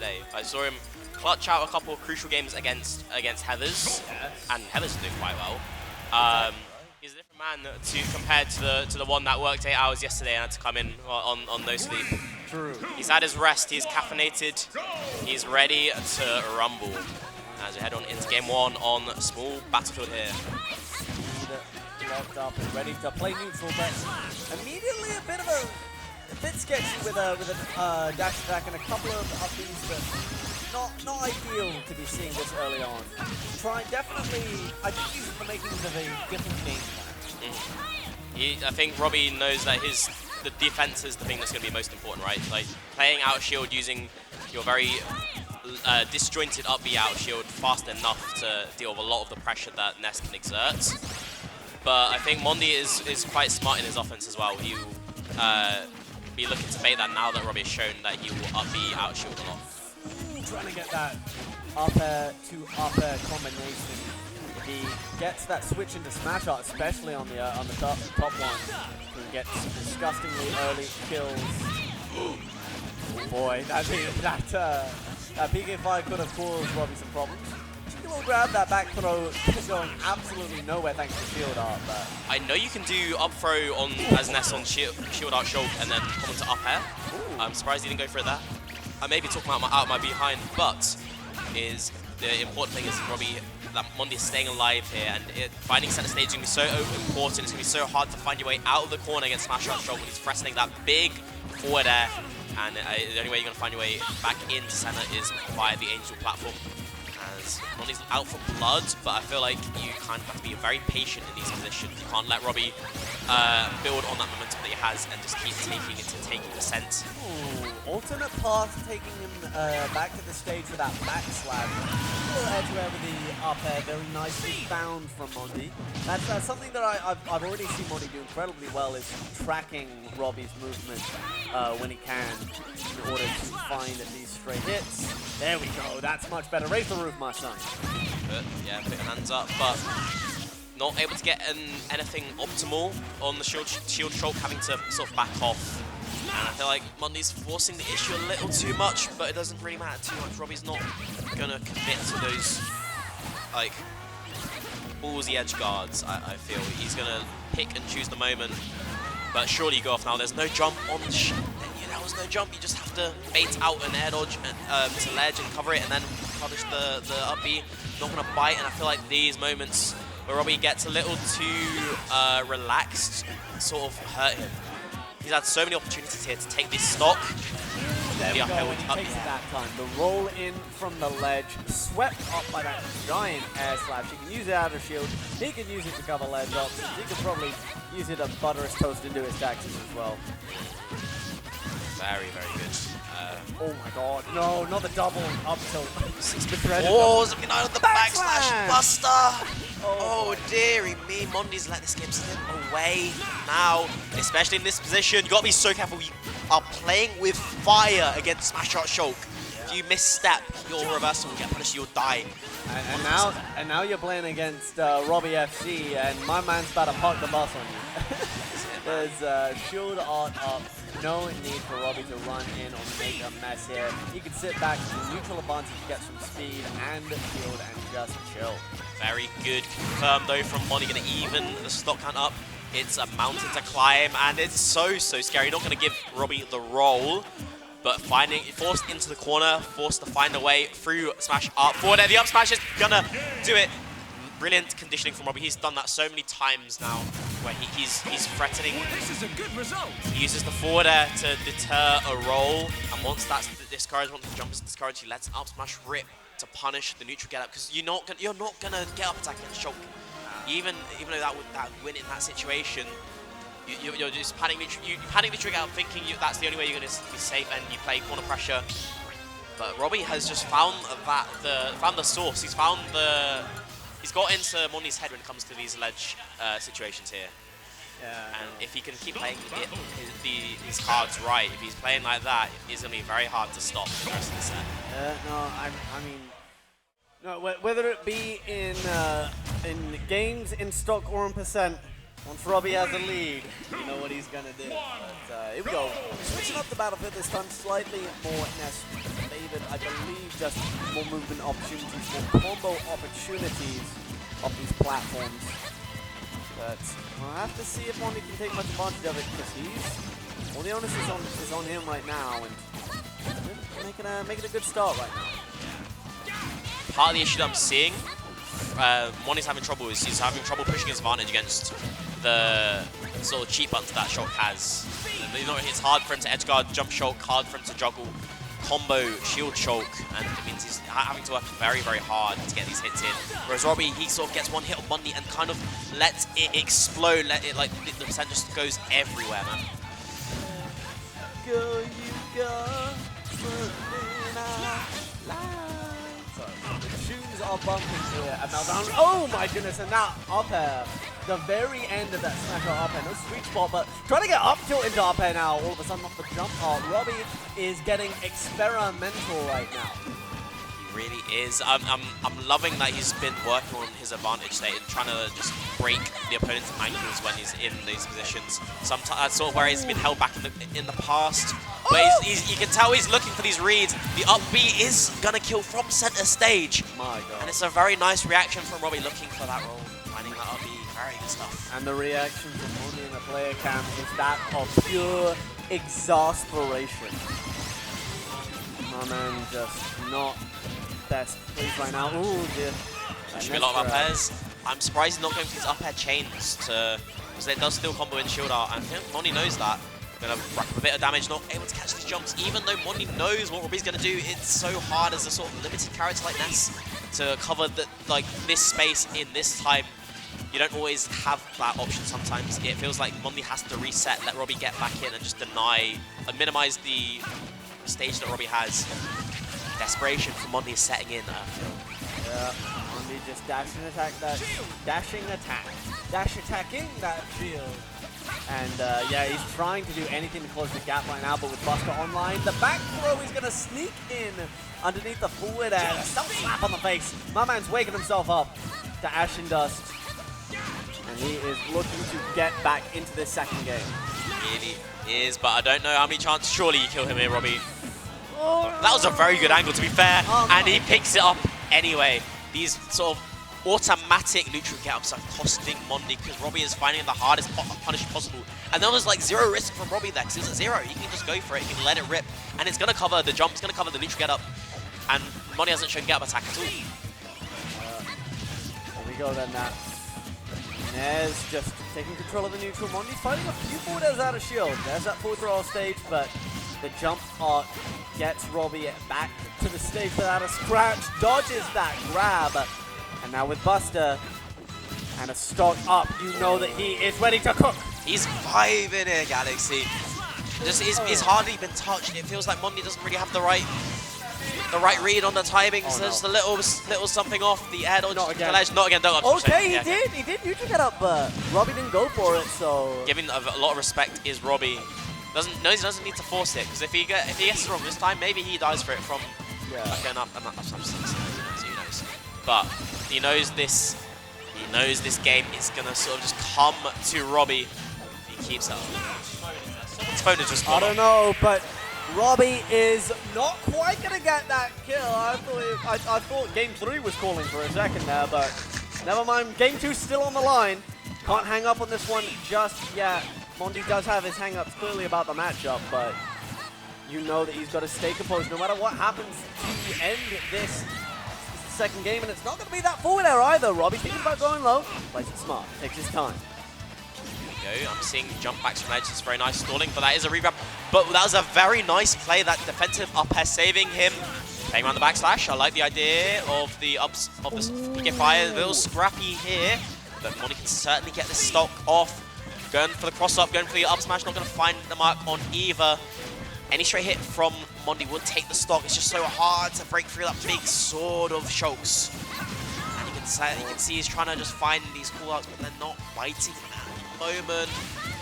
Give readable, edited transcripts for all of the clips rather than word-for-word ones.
today. I saw him clutch out a couple of crucial games against Heathers, and Heathers did quite well. He's a different man compared to the one that worked 8 hours yesterday and had to come in on no sleep. True. He's had his rest. He's caffeinated. He's ready to rumble as we head on into game 1 on a small battlefield here. Locked up and ready to play neutral, but immediately a bit sketchy with a dash attack and a couple of upbeats, but not ideal to be seeing this early on. Definitely, I think these are the makings of a different game plan. I think Robbie knows that the defense is the thing that's going to be most important, right? Like playing out shield using your very disjointed up B out shield fast enough to deal with a lot of the pressure that Ness can exert. But I think Mondi is quite smart in his offense as well. He will be looking to bait that now that Robbie has shown that he will up B out shield a lot. Trying to get that up air to up air combination. If he gets that switch into smash art, especially on the top one, he can get some disgustingly early kills. Oh boy, that PK5 could have caused Robbie some problems. He will grab that back throw, going absolutely nowhere thanks to shield art. But I know you can do up throw as Ness on shield art Shulk and then come into up air. I'm surprised he didn't go for that. I may be talking out my behind, but the important thing is that Mondi is staying alive here, and finding center stage is going to be so important. It's going to be so hard to find your way out of the corner against Smash Art Shulk when he's threatening that big forward air. And the only way you're going to find your way back into center is via the Angel platform. As Mondi's out for blood, but I feel like you kind of have to be very patient in these positions. You can't let Robbie build on that momentum that he has and just keep taking descent. Alternate path taking him back to the stage with that back slap. A little edge wear with the up air, very nicely found from Mondi. That's something that I've already seen Mondi do incredibly well, is tracking Robbie's movement when he can in order to find these straight hits. There we go, that's much better. Raise the roof, my son. Yeah, put your hands up, but not able to get anything optimal on the shield Shulk, having to sort of back off. And I feel like Mondi's forcing the issue a little too much, but it doesn't really matter too much. Robbie's not going to commit to those, like, ballsy edge guards, I feel. He's going to pick and choose the moment. But surely you go off now. There's no jump on the there was no jump. You just have to bait out an air dodge to ledge and cover it and then punish the up B. Not going to bite, and I feel like these moments where Robbie gets a little too relaxed sort of hurt him. He's had so many opportunities here to take this stock. There we go, and he takes it that time. The roll in from the ledge, swept up by that giant air slash. He can use it out of shield. He can use it to cover ledge options. He could probably use it to butter his toast into his taxes as well. Very, very good. Oh my god, no, not the double up tilt. Wars of United, the backslash buster. Oh dearie me, Mondi's let this game slip away now, especially in this position. You gotta be so careful. You are playing with fire against Smash Art Shulk. If you misstep, your reversal will get punished, you'll die. And now you're playing against RobbieAK47, and my man's about to park the bus on you. There's shield art up. No need for Robbie to run in or make a mess here. He can sit back to the neutral advantage, get some speed and shield and just chill. Very good confirm though from Mondi, going to even the stock count up. It's a mountain to climb and it's so scary. You're not going to give Robbie the roll, but forced into the corner, forced to find a way through smash up forward there. The up smash is going to do it. Brilliant conditioning from Robbie. He's done that so many times now, where he's threatening. This is a good result. He uses the forward air to deter a roll, and once that's discouraged, once the jump is discouraged, he lets an up smash rip to punish the neutral get up, because you're not gonna get up attack against Shulk. Even though that would win in that situation, you're just panning the trigger out, thinking that's the only way you're gonna be safe, and you play corner pressure. But Robbie has just found the source. He's got into Mondi's head when it comes to these ledge situations here. Yeah. And if he can keep playing his cards right, if he's playing like that, it's going to be very hard to stop the rest of the set. No, whether it be in games, in stock, or in percent, once Robbie has a lead, you know what he's going to do. But here we go. Switching up the battlefield this time, slightly more Ness favored, I believe, just more movement opportunities, more combo opportunities of these platforms. But we'll have to see if Mondi can take much advantage of it, because all the onus is on him right now, and making a good start right now. Part of the issue that I'm seeing, Mondi's having trouble is he's having trouble pushing his advantage against the sort of cheap buttons that Shulk has. It's hard for him to edge guard jump Shulk, hard for him to juggle combo shield Shulk, and it means he's having to work very, very hard to get these hits in. Whereas Robbie, he sort of gets one hit on Mondi and kind of lets it explode, let it, like, the percent just goes everywhere, man. Go, you go, the tunes are bumping here, and now down. Oh my goodness, and now up air. The very end of that smash up air, no sweet spot, but trying to get up tilt into up air now. All of a sudden off the jump art, Robbie is getting experimental right now. He really is. I'm loving that he's been working on his advantage state and trying to just break the opponent's ankles when he's in these positions. Sometimes that's sort of where he's been held back in the past. But you can tell he's looking for these reads. The up B is gonna kill from center stage. My God. And it's a very nice reaction from Robbie looking for that roll, finding that up B. Very good stuff. And the reaction from Mondi in the player cam is that of pure exasperation. My man just not best pleased right now. Ooh, dear. There should be a lot of up airs. I'm surprised he's not going for these up air chains because it does still combo in shield art, and I think Mondi knows that. Gonna rack up a bit of damage, not able to catch these jumps. Even though Mondi knows what Robbie's gonna do, it's so hard as a sort of limited character like Ness to cover this space in this time. You don't always have that option sometimes. It feels like Mondi has to reset, let Robbie get back in and just deny and minimize the stage that Robbie has. Desperation for Mondi is setting in. Yeah, Mondi just dash attacking that shield. And yeah, he's trying to do anything to close the gap right now, but with Buster online, the back throw is going to sneak in underneath the forward air. Self slap on the face. My man's waking himself up to ash and dust. And he is looking to get back into this second game. He really is, but I don't know how many chances. Surely you kill him here, Robbie. Oh, that was a very good angle, to be fair. Oh, and he picks it up anyway. These sort of automatic neutral get-ups are costing Mondi because Robbie is finding the hardest punish possible. And there was like zero risk from Robbie there because it was at zero. He can just go for it, he can let it rip. And it's going to cover the jump, it's going to cover the neutral get-up. And Mondi hasn't shown get-up attack at all. There we go then, that. Ness just taking control of the neutral. Mondi's fighting a few forward airs out of shield. There's that forward throw off stage, but the jump art gets Robbie back to the stage without a scratch. Dodges that grab. And now with Buster and a stock up, you know that he is ready to cook. He's vibing here, Galaxy. Just he's hardly been touched. It feels like Mondi doesn't really have the right read on the timing. So there's a little something off the air dodge. Not again. The ledge. Not again. Don't okay, he did neutral get up, but Robbie didn't go for it. So giving a lot of respect is Robbie. He doesn't need to force it because if he gets it wrong this time, maybe he dies for it from going up. Who knows? But he knows this. He knows this game is gonna sort of just come to Robbie. If he keeps up. Someone's phone is just. I don't know, but Robbie is not quite gonna get that kill. I thought Game 3 was calling for a second there, but never mind. Game 2's still on the line. Can't hang up on this one just yet. Mondi does have his hang-ups clearly about the matchup, but you know that he's got to stay composed no matter what happens to end this second game, and it's not going to be that forward air either. Robbie thinking about going low, plays it smart, takes his time. There we go. I'm seeing jump backs from edge. It's very nice stalling, but that is a regrab. But that was a very nice play, that defensive up air saving him. Playing around the backslash. I like the idea of the ups of the get fire. A little scrappy here, but Mondi can certainly get this stock off. Going for the cross-up, going for the up smash, not going to find the mark on either. Any straight hit from Mondi would take the stock. It's just so hard to break through that big sword of Shulk's. And you can see he's trying to just find these call-outs, but they're not biting at the moment.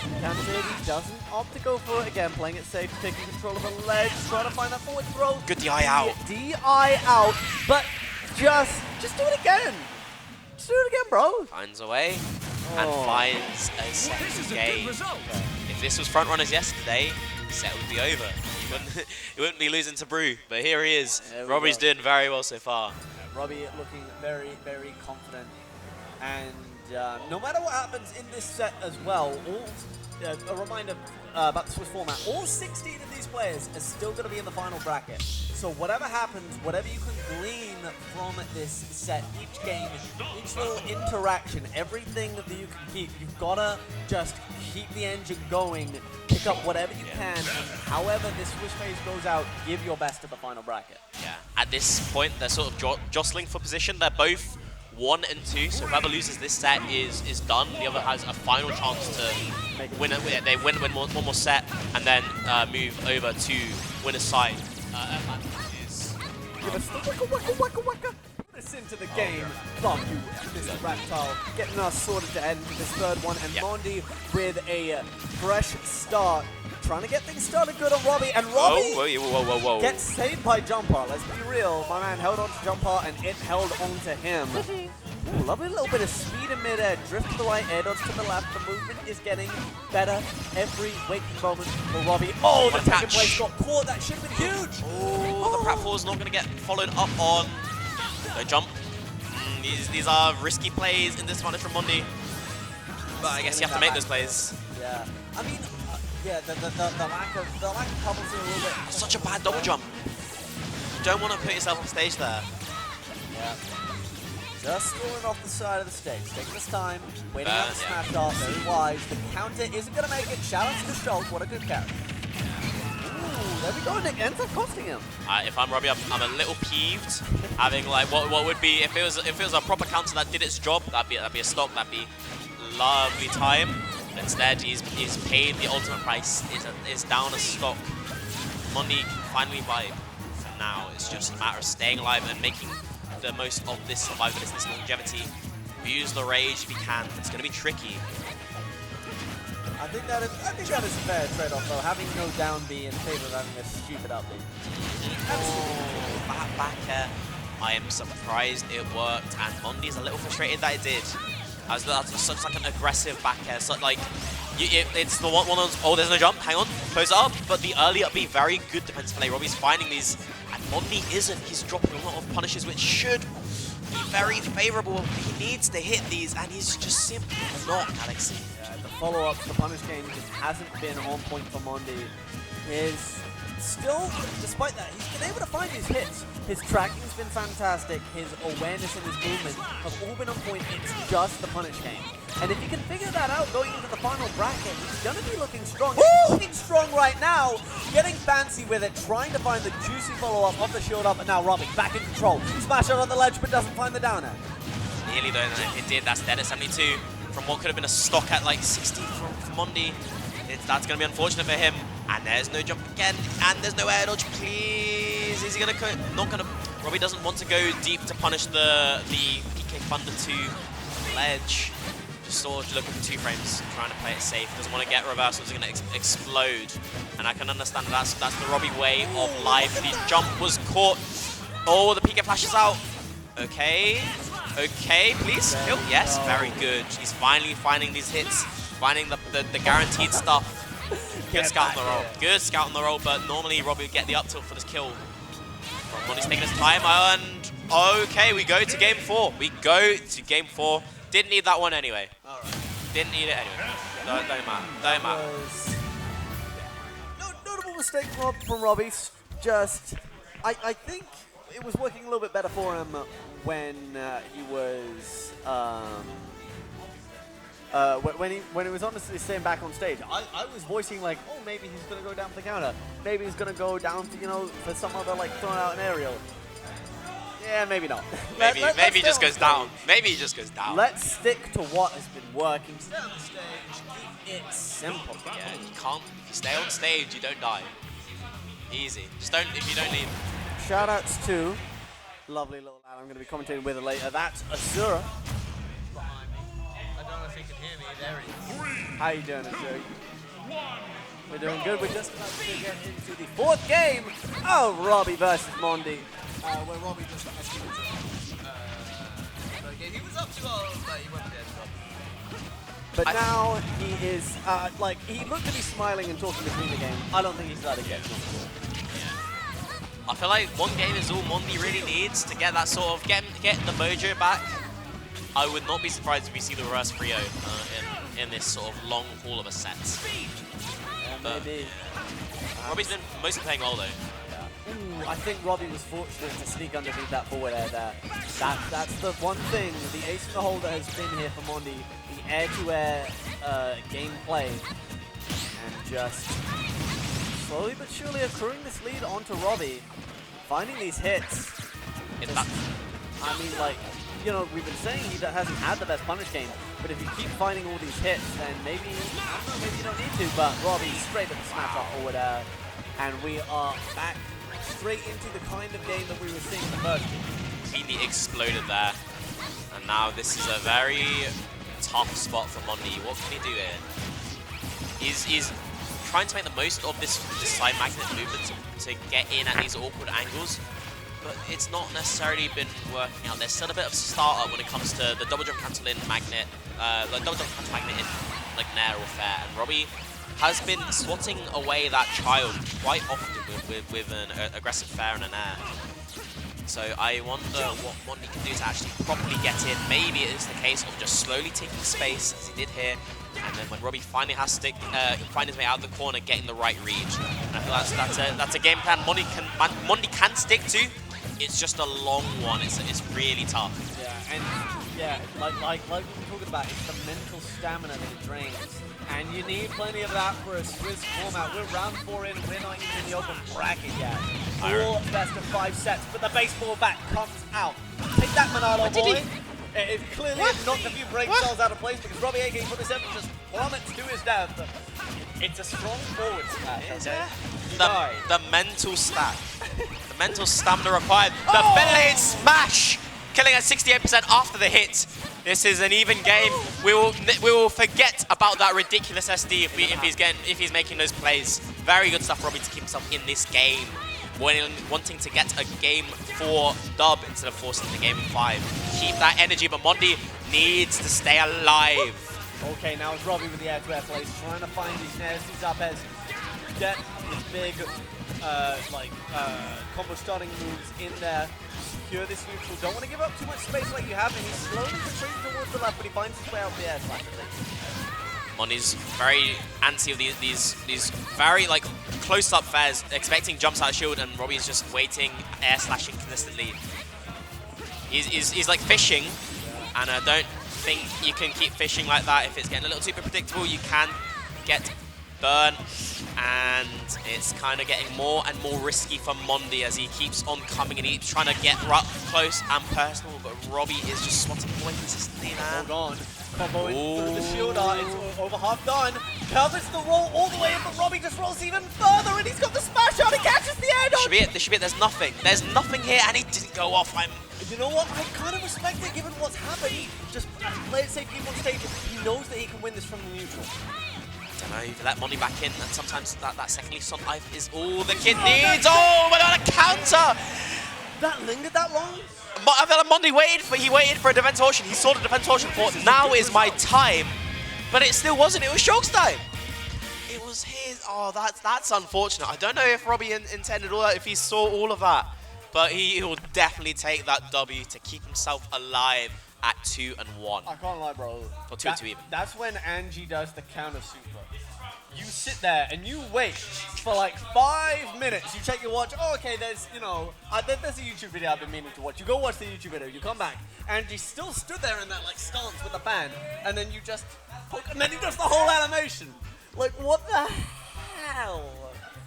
He doesn't opt to go for it again, playing it safe, taking control of the ledge, trying to find that forward throw. Good DI out. DI out, but just do it again. Just do it again, bro. Finds a way. And finds a second game. If this was front runners yesterday, the set would be over. He wouldn't be losing to Brew, but here he is. Robbie's go. doing very well so far. Robbie looking very, very confident. And no matter what happens in this set as well, a reminder about the Swiss format, all 16 of these players are still going to be in the final bracket. So whatever happens, whatever you can glean from this set, each game, each little interaction, everything that you can keep, you've got to just keep the engine going, pick up whatever you can, and however this Swiss phase goes out, give your best to the final bracket. Yeah. At this point, they're sort of jostling for position. They're both 1 and 2, so whoever loses this set is done. The other has a final chance to win it. They win one more set and then move over to winner's side. Give us the waka. Put us into the game. Thank you, Mr. Reptile. Getting us sorted to end this third one, and Mondi with a fresh start. Trying to get things started good on Robbie, and Robbie whoa. gets saved by Jumper. Let's be real, my man held on to Jumper and it held on to him. Ooh, lovely little bit of speed in midair, drift to the right, air dodge to the left. The movement is getting better every waking moment for Robbie. Oh, the second place got caught. That should have been huge. Oh, the pratfall is not going to get followed up on. No jump. These are risky plays in this advantage from Mondi. But I guess you have to make those plays. Yeah, I mean, yeah, the lack of couples are a little bit. Such a bad double jump. You don't want to put yourself on stage there. Yeah. Just rolling off the side of the stage, taking his time, waiting out the smash dart, very wise. The counter isn't going to make it. Shout out to the Shulk, what a good character. Ooh, there we go, Nick ends up costing him. If I'm Robbie, I'm a little peeved, having like what would be if it was a proper counter that did its job, that'd be a stock, that'd be lovely time. But instead, he's paid the ultimate price. Is down a stock. Mondi can finally vibe. For now, it's just a matter of staying alive and making the most of this survivability, this longevity. Use the rage if you can. It's going to be tricky. I think that is a fair trade-off, though. Having no down B in favor of having a stupid up B. Back air. I am surprised it worked, and Mondi's a little frustrated that it did. That's such like an aggressive back air. So like, it's the one of oh, there's no jump. Hang on, close it up. But the early up B, very good defensive play. Robbie's finding these, and Mondi isn't. He's dropping a lot of punishes, which should be very favorable. He needs to hit these, and he's just simply not, Galaxy. Yeah, the follow-up to the punish game just hasn't been on point for Mondi. Still, despite that, he's been able to find his hits. His tracking's been fantastic. His awareness and his movement have all been on point. It's just the punish game. And if he can figure that out going into the final bracket, he's going to be looking strong. He's looking strong right now, getting fancy with it, trying to find the juicy follow-up of the shield up, and now Robbie back in control. Smash out on the ledge, but doesn't find the down air. Nearly though, and it did. That's dead at 72 from what could have been a stock at like 60 from Mondi. That's going to be unfortunate for him. And there's no jump again, and there's no air dodge, please. Is he going to not going to... Robbie doesn't want to go deep to punish the PK Thunder 2 ledge. Just sort of looking for 2 frames, trying to play it safe. Doesn't want to get reversals, he's going to explode. And I can understand that's the Robbie way of life. The jump was caught. Oh, the PK flashes out. Okay, please, kill. Yes, very good. He's finally finding these hits, finding the guaranteed stuff. Good scout on the roll. Good scout on the roll, but normally Robbie would get the up tilt for this kill. Mondi's taking his time, and okay, we go to game 4. Didn't need that one anyway. All right. Didn't need it anyway. Don't matter. Notable mistake from Robbie. Just, I think it was working a little bit better for him when he was. When he was honestly staying back on stage, I was voicing like, oh, maybe he's gonna go down for the counter. Maybe he's gonna go down for, you know, for some other like throwing out an aerial. Yeah, maybe not. Maybe he just goes down. Maybe he just goes down. Let's stick to what has been working. Stay on the stage. Keep it simple. Yeah, you can't. If you stay on stage, you don't die. Easy. Just don't if you don't leave. Shout outs to lovely little lad I'm going to be commentating with later. That's Azura. I don't know if you can hear me. There he is. How you doing, Azura? We're doing good. We're just about to get into the 4th game of Robbie versus Mondi. Where Robbie just actually was he was up 2-0, but he went dead. But now he is, like, he looked to be smiling and talking between the game. I don't think he's allowed to get comfortable. I feel like one game is all Mondi really needs to get that sort of, get the mojo back. I would not be surprised if we see the reverse Frio in this sort of long haul of a set. Yeah, maybe. Robbie's been mostly playing well though. Ooh, I think Robbie was fortunate to sneak underneath that forward air there. That's the one thing, the ace in the holder has been here for Mondi, the air-to-air gameplay, and just slowly but surely accruing this lead onto Robbie, finding these hits. I mean, like, you know, we've been saying he hasn't had the best punish game, but if you keep finding all these hits, then maybe, I don't know, maybe you don't need to, but Robbie straight at the smash up forward air, and we are back straight into the kind of game that we were seeing in the first game. Completely exploded there. And now this is a very tough spot for Mondi. What can he do here? He's trying to make the most of this side magnet movement to get in at these awkward angles, but it's not necessarily been working out. There's still a bit of startup when it comes to the double jump cancel in magnet, the double jump cancel magnet in like Nair or Fair, and Robbie has been swatting away that child quite often with an aggressive Fair and an Nair. So I wonder what Mondi can do to actually properly get in. Maybe it is the case of just slowly taking space, as he did here, and then when Robbie finally has to find his way out of the corner, getting the right reach. And I feel that's a game plan Mondi can stick to. It's just a long one. It's really tough. Yeah, and yeah, like we were talking about, it's the mental stamina that it drains. And you need plenty of that for a Swiss format. We're round 4 in, we're not even in the open bracket yet. All best of 5 sets, but the baseball bat comes out. Take that, Manalo boy. It clearly knocked a few brain cells out of place because RobbieAK47 just plummets to his death. It's a strong forward smash, okay? The mental stat. The mental stamina required. The belly smash! Killing at 68% after the hit. This is an even game. We will forget about that ridiculous SD if he's making those plays. Very good stuff, Robbie, to keep himself in this game, wanting to get a game 4 dub instead of forcing the game 5. Keep that energy, but Mondi needs to stay alive. Okay, now it's Robbie with the air-to-air plays, trying to find these Ness, these up-airs, get these big combo starting moves in there. Secure this neutral. Don't want to give up too much space like you have, and he's slowly retreating towards the left, but he finds his way out the air slash. Mondi's very antsy of these very like close-up fairs, expecting jumps out of shield, and Robbie's just waiting, air slashing consistently. He's like fishing, and I don't think you can keep fishing like that. If it's getting a little too predictable, you can get burn, and it's kind of getting more and more risky for Mondi as he keeps on coming and he's trying to get up close and personal, but Robbie is just swatting away consistently, man. Hold on. Combo in through the shield art, it's over half done. Covers the roll all the way in, but Robbie just rolls even further, and he's got the smash out, he catches the air dodge! This should be it, there's nothing. There's nothing here, and he didn't go off. You know what, I kind of respect it given what's happened. He just played it safe on stage, he knows that he can win this from the neutral. I don't know, you let Mondi back in, and sometimes that secondly stun life is all the kid needs. Oh, but on a counter! That lingered that long? I feel like Mondi waited for a defense torsion. He saw the defense torsion, thought, now is my time. But it still wasn't, it was Shulk's time. It was his, oh, that's unfortunate. I don't know if Robbie intended all that, if he saw all of that. But he will definitely take that W to keep himself alive at 2-1. I can't lie, bro. Or 2-2 even. That's when Angie does the counter super. You sit there and you wait for like 5 minutes. You check your watch. Oh, okay, there's, you know, there's a YouTube video I've been meaning to watch. You go watch the YouTube video. You come back. Angie still stood there in that like stance with the fan. And then you just poke, and then he does the whole animation. Like, what the hell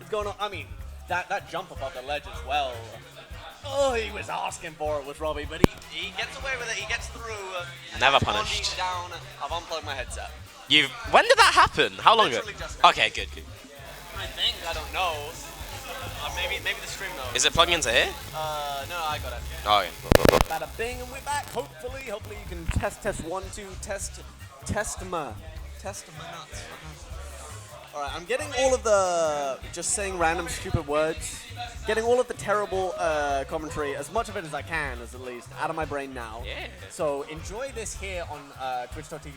is going on? I mean, that jump above the ledge as well. Oh, he was asking for it with Robbie, but he gets away with it. He gets through. Never punished. Down. I've unplugged my headset. When did that happen? How long ago? Okay, good. I think, I don't know. Maybe the stream knows. Is it plugging into here? No, I got it. Oh, okay. Bada bing, and we're back. Hopefully you can test 1 2 test my nuts. All right, I'm getting all of the just saying random stupid words, getting all of the terrible commentary, as much of it as I can, at least, out of my brain now. Yeah. So enjoy this here on twitch.tv